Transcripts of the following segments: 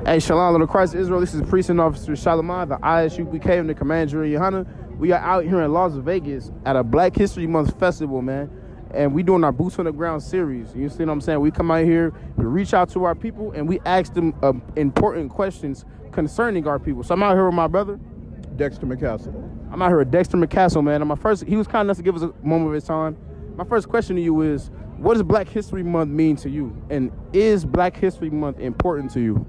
Hey, Shalom to Christ Israel. This is Precinct Officer Shalimar, the ISUPK and the Commander in Johanna. We are out here in Las Vegas at a Black History Month festival, man. And we doing our Boots on the Ground series. You see what I'm saying? We come out here, we reach out to our people, and we ask them important questions concerning our people. So I'm out here with my brother, Dexter McCastle. I'm out here with Dexter McCastle, man. And he was kind enough to give us a moment of his time. My first question to you is, what does Black History Month mean to you? And is Black History Month important to you?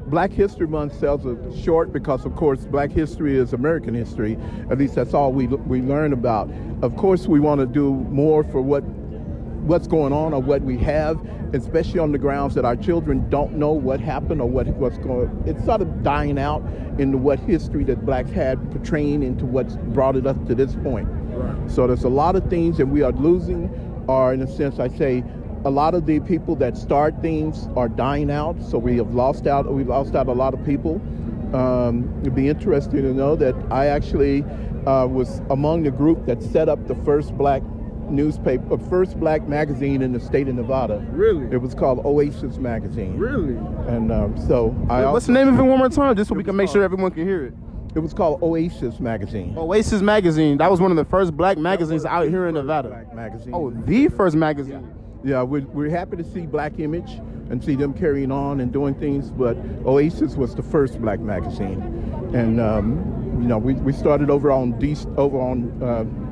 Black History Month sells it short because, of course, Black history is American history. At least that's all we learn about. Of course, we want to do more for what's going on or what we have, especially on the grounds that our children don't know what happened or what's going. It's sort of dying out into what history that blacks had portraying into what's brought it up to this point. Right. So there's a lot of things that we are losing, or in a sense, I say, a lot of the people that start things are dying out, so we've lost out a lot of people. It'd be interesting to know that I actually was among the group that set up the first black magazine in the state of Nevada. Really? It was called Oasis Magazine. Really? And what's the name of it one more time, just so we can make sure everyone can hear it? It was called Oasis Magazine. Oasis Magazine. That was one of the first black magazines out here in Nevada. Black magazine. Oh, the first magazine. Yeah, we're happy to see Black Image and see them carrying on and doing things, but Oasis was the first black magazine. And we started over on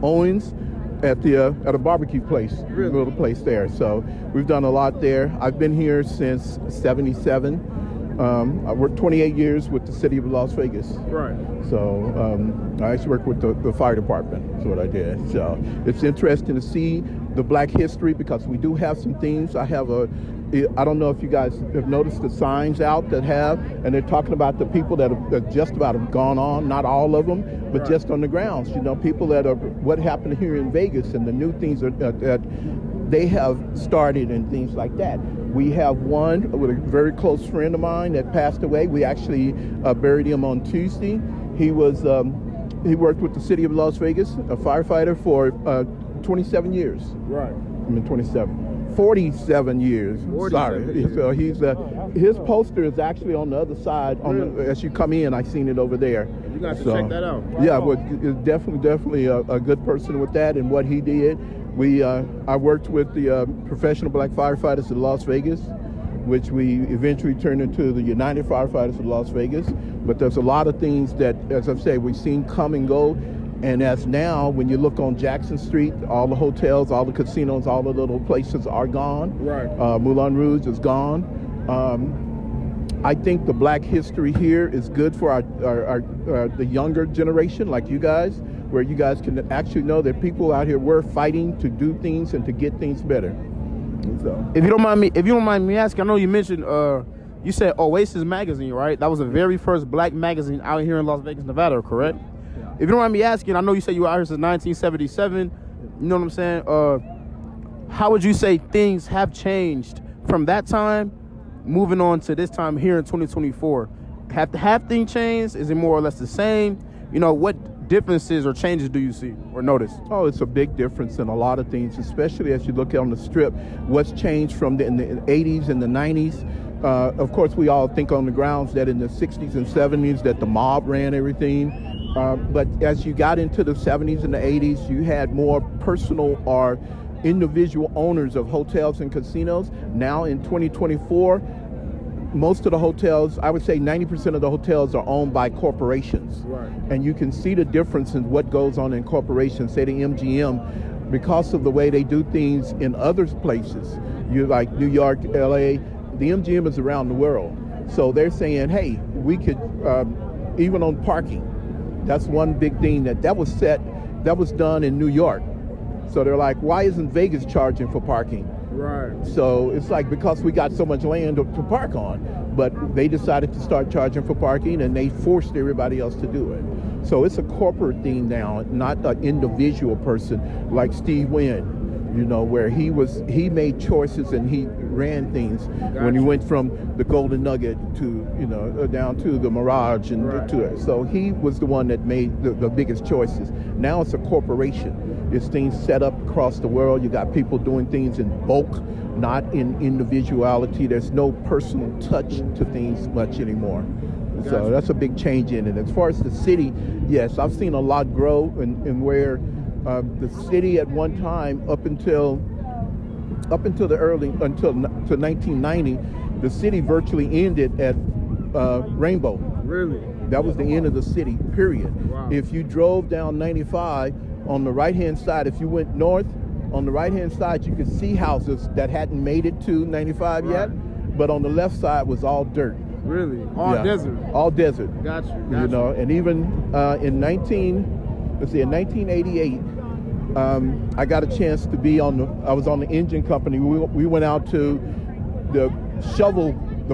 Owens at a barbecue place, little place there. So we've done a lot there. I've been here since '77. I worked 28 years with the city of Las Vegas. Right. So I used to work with the fire department. That's what I did. So it's interesting to see the black history because we do have some things. I don't know if you guys have noticed the signs out and they're talking about the people that have just about have gone on, not all of them, but right. Just on the grounds. People that are, what happened here in Vegas and the new things that they have started and things like that. We have one with a very close friend of mine that passed away. We actually buried him on Tuesday. He worked with the city of Las Vegas, a firefighter for 27 years. Right. 47 years. 47 Sorry. years. So his poster is actually on the other side. Really? As you come in, I seen it over there. You got to check that out. Yeah, well, definitely a good person with that and what he did. I worked with the professional black firefighters of Las Vegas, which we eventually turned into the United Firefighters of Las Vegas. But there's a lot of things that, as I've said, we've seen come and go. And as now, when you look on Jackson Street, all the hotels, all the casinos, all the little places are gone. Right. Moulin Rouge is gone. I think the black history here is good for the younger generation, like you guys, where you guys can actually know that people out here were fighting to do things and to get things better. So, if you don't mind me asking, I know you mentioned you said Oasis Magazine, right? That was the very first black magazine out here in Las Vegas, Nevada, correct? Yeah. If you don't mind me asking, I know you said you were out here since 1977. You know what I'm saying? How would you say things have changed from that time, moving on to this time here in 2024? Have things changed? Is it more or less the same? What differences or changes do you see or notice? Oh, it's a big difference in a lot of things, especially as you look on the strip. What's changed from in the 80s and the 90s? Of course, we all think on the grounds that in the 60s and 70s that the mob ran everything. But as you got into the 70s and the 80s, you had more personal or individual owners of hotels and casinos. Now in 2024, most of the hotels, I would say 90% of the hotels are owned by corporations. Right. And you can see the difference in what goes on in corporations, say the MGM, because of the way they do things in other places. You like New York, LA, the MGM is around the world. So they're saying, hey, we could, even on parking, that's one big thing that was done in New York. So they're like, why isn't Vegas charging for parking? Right. So it's like, because we got so much land to park on, but they decided to start charging for parking and they forced everybody else to do it. So it's a corporate thing now, not an individual person like Steve Wynn, where he made choices and he ran things when he went from the Golden Nugget to down to the Mirage and to it. So he was the one that made the biggest choices. Now it's a corporation. It's things set up across the world. You got people doing things in bulk, not in individuality. There's no personal touch to things much anymore. So that's a big change in it. As far as the city, yes, I've seen a lot grow, and where the city at one time, up until to 1990, the city virtually ended at Rainbow. Really? That was the end of the city, period. Wow. If you drove down 95 on the right-hand side, if you went north, on the right-hand side, you could see houses that hadn't made it to 95 yet, but on the left side was all dirt. Really? All desert? All desert. Got you. You know, and even in 1988, I got a chance to be I was on the engine company. We went out to the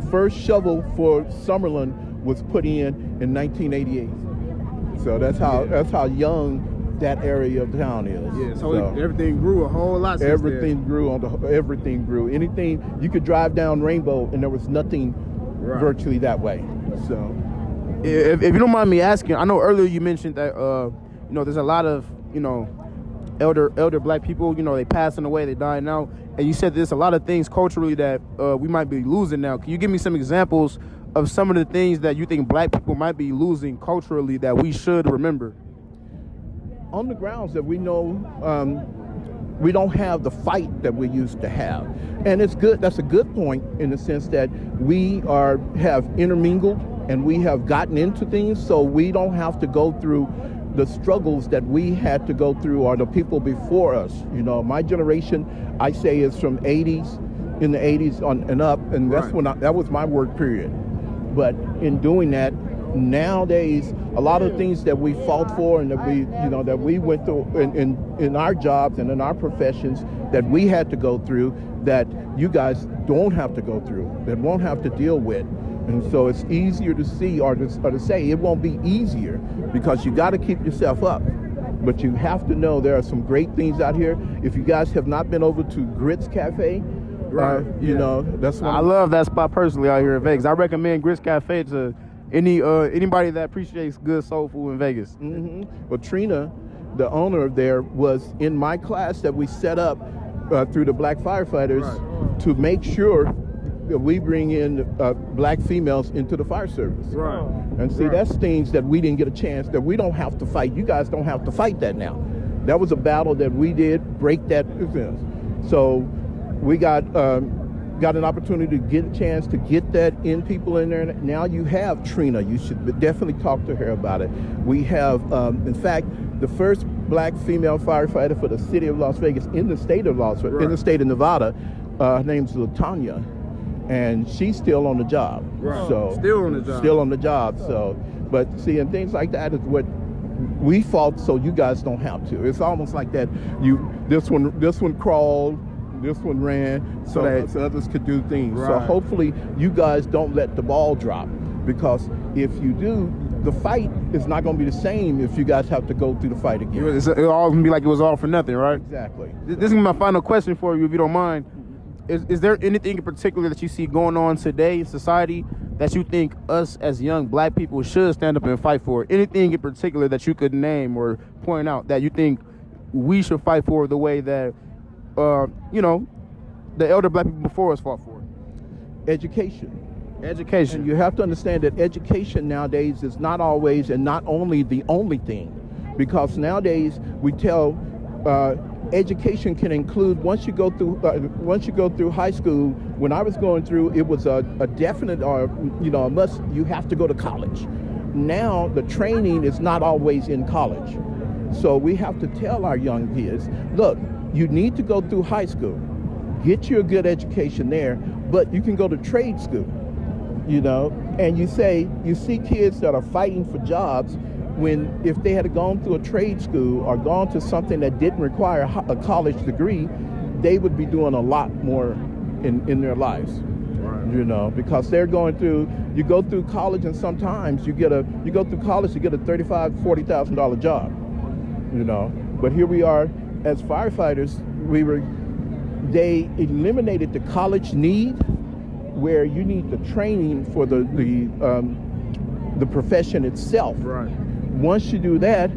first shovel for Summerlin was put in 1988. So that's how young that area of town is. Yeah, so everything grew a whole lot since everything grew. Everything grew. Anything, you could drive down Rainbow and there was nothing virtually that way. So if you don't mind me asking, I know earlier you mentioned that there's a lot of elder black people, they passing away, they dying out, and you said there's a lot of things culturally that we might be losing now. Can you give me some examples of some of the things that you think black people might be losing culturally that we should remember? On the grounds that we know we don't have the fight that we used to have. And it's good. That's a good point in the sense that we have intermingled and we have gotten into things, so we don't have to go through the struggles that we had to go through or the people before us. My generation, I say, is from in the 80s on and up, and that's when that was my work period. But in doing that, nowadays, a lot of things that we fought for and that we went through in our jobs and in our professions that we had to go through, that you guys don't have to go through, that won't have to deal with. And so it's easier to see or to say it won't be easier, because you got to keep yourself up. But you have to know there are some great things out here. If you guys have not been over to Gritz Cafe, that's one. I love that spot personally out here in Vegas. I recommend Gritz Cafe to anybody that appreciates good soul food in Vegas. Mm-hmm. Well, Trina, the owner there, was in my class that we set up through the black firefighters to make sure that we bring in black females into the fire service. Right. And see, that's things that we didn't get a chance, that we don't have to fight. You guys don't have to fight that now. That was a battle that we did, break that. So we got an opportunity to get a chance to get that in people in there. Now you have Trina. You should definitely talk to her about it. We have, in fact, the first black female firefighter for the city of Las Vegas in the state of in the state of Nevada. Her name's LaTanya, and she's still on the job. Right. So still on the job. Still on the job. So, but see, and things like that is what we fought, so you guys don't have to. It's almost like that. This one crawled. This one ran, so others could do things. Right. So hopefully you guys don't let the ball drop, because if you do, the fight is not going to be the same if you guys have to go through the fight again. It'll all be like it was all for nothing, right? Exactly. This is my final question for you, if you don't mind. Is there anything in particular that you see going on today in society that you think us as young black people should stand up and fight for? Anything in particular that you could name or point out that you think we should fight for the way that the elder black people before us fought for? Education. Education. And you have to understand that education nowadays is not always and not only the only thing, because nowadays we tell education can include once you go through high school. When I was going through, it was a definite or a must. You have to go to college. Now the training is not always in college, so we have to tell our young kids, look, you need to go through high school, get you a good education there, but you can go to trade school, and you see kids that are fighting for jobs when if they had gone through a trade school or gone to something that didn't require a college degree, they would be doing a lot more in their lives. Right. Because they're going through, you go through college and sometimes you go through college to get a $35,000, $40,000 job, but here we are as firefighters, we were they eliminated the college need, where you need the training for the profession itself. Right. Once you do that,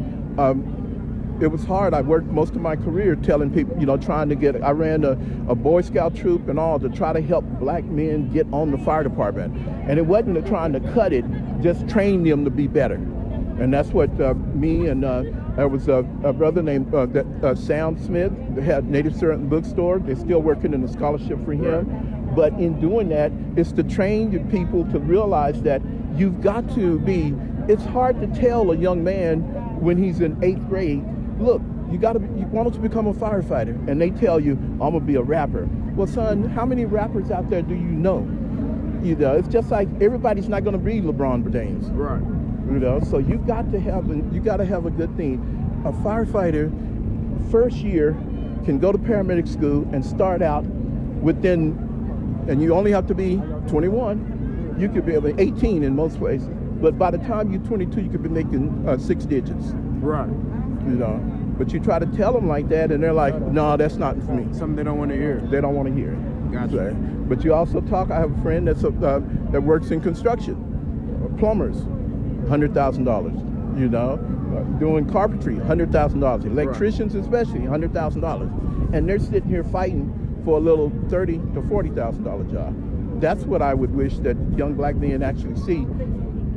it was hard. I worked most of my career telling people, trying to get. I ran a Boy Scout troop and all to try to help black men get on the fire department, and it wasn't trying to cut it, just train them to be better. And that's what me and there was a brother named Sam Smith, had Native Servant Bookstore. They're still working in the scholarship for him. Right. But in doing that, it's to train the people to realize that you've got to be. It's hard to tell a young man when he's in 8th grade, look, you want to become a firefighter, and they tell you, I'm gonna be a rapper. Well, son, how many rappers out there do you know? It's just like everybody's not gonna be LeBron James. Right. So you got to have a good thing. A firefighter, first year, can go to paramedic school and start out within, and you only have to be 21. You could be 18 in most places, but by the time you're 22, you could be making 6 digits. Right. But you try to tell them like that, and they're like, no, that's not for me. Something they don't want to hear. They don't want to hear it. Gotcha. But you also talk. I have a friend that works in construction, plumbers, $100,000. Doing carpentry, $100,000. Electricians, especially, $100,000. And they're sitting here fighting for a little $30,000 to $40,000 job. That's what I would wish that young black men actually see.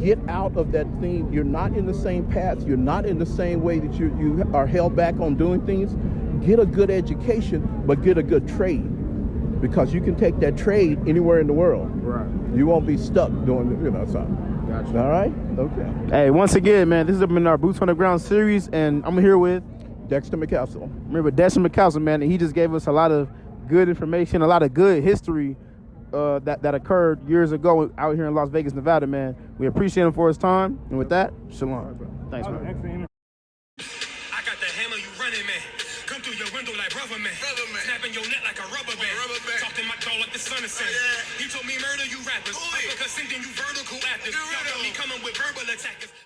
Get out of that thing. You're not in the same path. You're not in the same way that you are held back on doing things. Get a good education, but get a good trade, because you can take that trade anywhere in the world. Right. You won't be stuck doing something. Gotcha. All right? Okay. Hey, once again, man, this has been our Boots on the Ground series, and I'm here with Dexter McCassell. Remember Dexter McCassell, man, and he just gave us a lot of good information, a lot of good history that occurred years ago out here in Las Vegas, Nevada, man. We appreciate him for his time, and with that, shalom. Thanks, man. I got the hammer, you running, man. Come through your window like rubber, man. Snapping your neck like a rubber band. Talk to my dog like the sun is setting. He told me murder you rappers. Because sending you vertical actors. Y'all got me coming with verbal attackers.